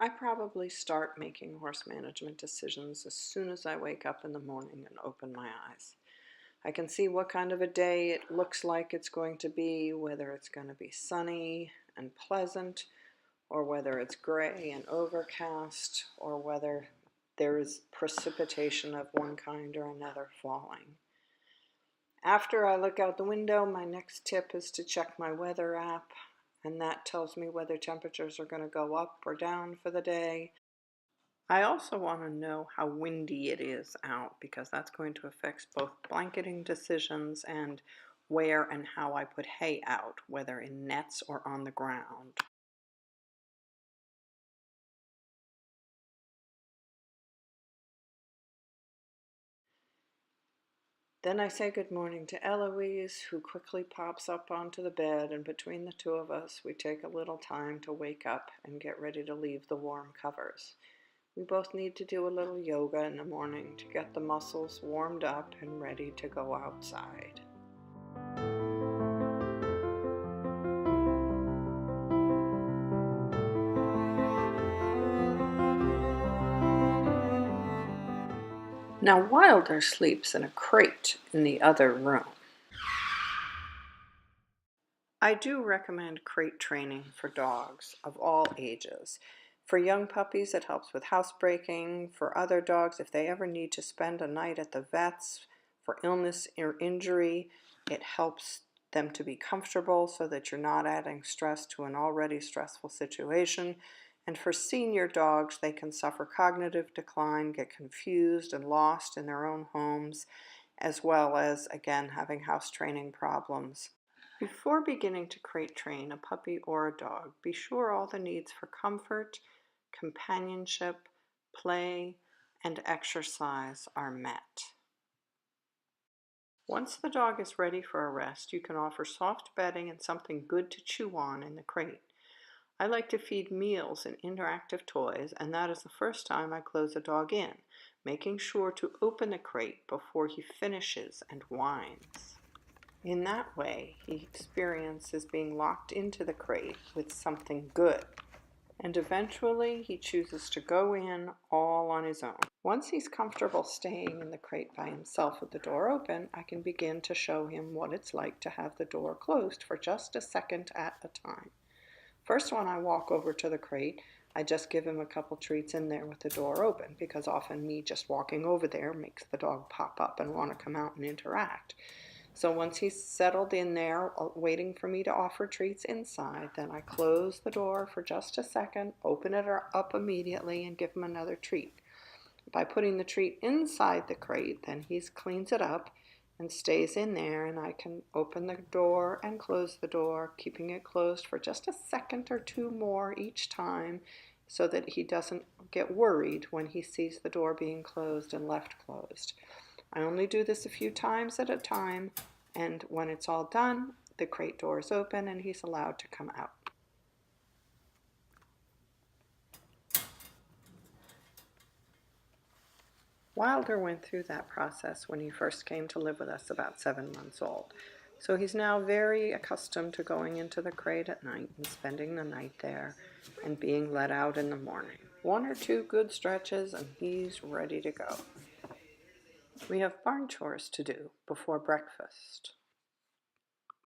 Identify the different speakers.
Speaker 1: I probably start making horse management decisions as soon as I wake up in the morning and open my eyes. I can see what kind of a day it looks like it's going to be, whether it's going to be sunny and pleasant, or whether it's gray and overcast, or whether there is precipitation of one kind or another falling. After I look out the window, my next tip is to check my weather app, and that tells me whether temperatures are going to go up or down for the day. I also want to know how windy it is out because that's going to affect both blanketing decisions and where and how I put hay out, whether in nets or on the ground. Then I say good morning to Eloise, who quickly pops up onto the bed, and between the two of us, we take a little time to wake up and get ready to leave the warm covers. We both need to do a little yoga in the morning to get the muscles warmed up and ready to go outside. Now Wilder sleeps in a crate in the other room. I do recommend crate training for dogs of all ages. For young puppies, it helps with housebreaking. For other dogs, if they ever need to spend a night at the vet's for illness or injury, it helps them to be comfortable so that you're not adding stress to an already stressful situation. And for senior dogs, they can suffer cognitive decline, get confused and lost in their own homes, as well as, again, having house training problems. Before beginning to crate train a puppy or a dog, be sure all the needs for comfort, companionship, play, and exercise are met. Once the dog is ready for a rest, you can offer soft bedding and something good to chew on in the crate. I like to feed meals and interactive toys, and that is the first time I close a dog in, making sure to open the crate before he finishes and whines. In that way, he experiences being locked into the crate with something good, and eventually he chooses to go in all on his own. Once he's comfortable staying in the crate by himself with the door open, I can begin to show him what it's like to have the door closed for just a second at a time. First, when I walk over to the crate, I just give him a couple treats in there with the door open, because often me just walking over there makes the dog pop up and want to come out and interact. So once he's settled in there, waiting for me to offer treats inside, then I close the door for just a second, open it up immediately, and give him another treat. By putting the treat inside the crate, then he cleans it up and stays in there, and I can open the door and close the door, keeping it closed for just a second or two more each time so that he doesn't get worried when he sees the door being closed and left closed. I only do this a few times at a time, and when it's all done, the crate door is open and he's allowed to come out. Wilder went through that process when he first came to live with us about 7 months old. So he's now very accustomed to going into the crate at night and spending the night there and being let out in the morning. 1 or 2 good stretches and he's ready to go. We have barn chores to do before breakfast.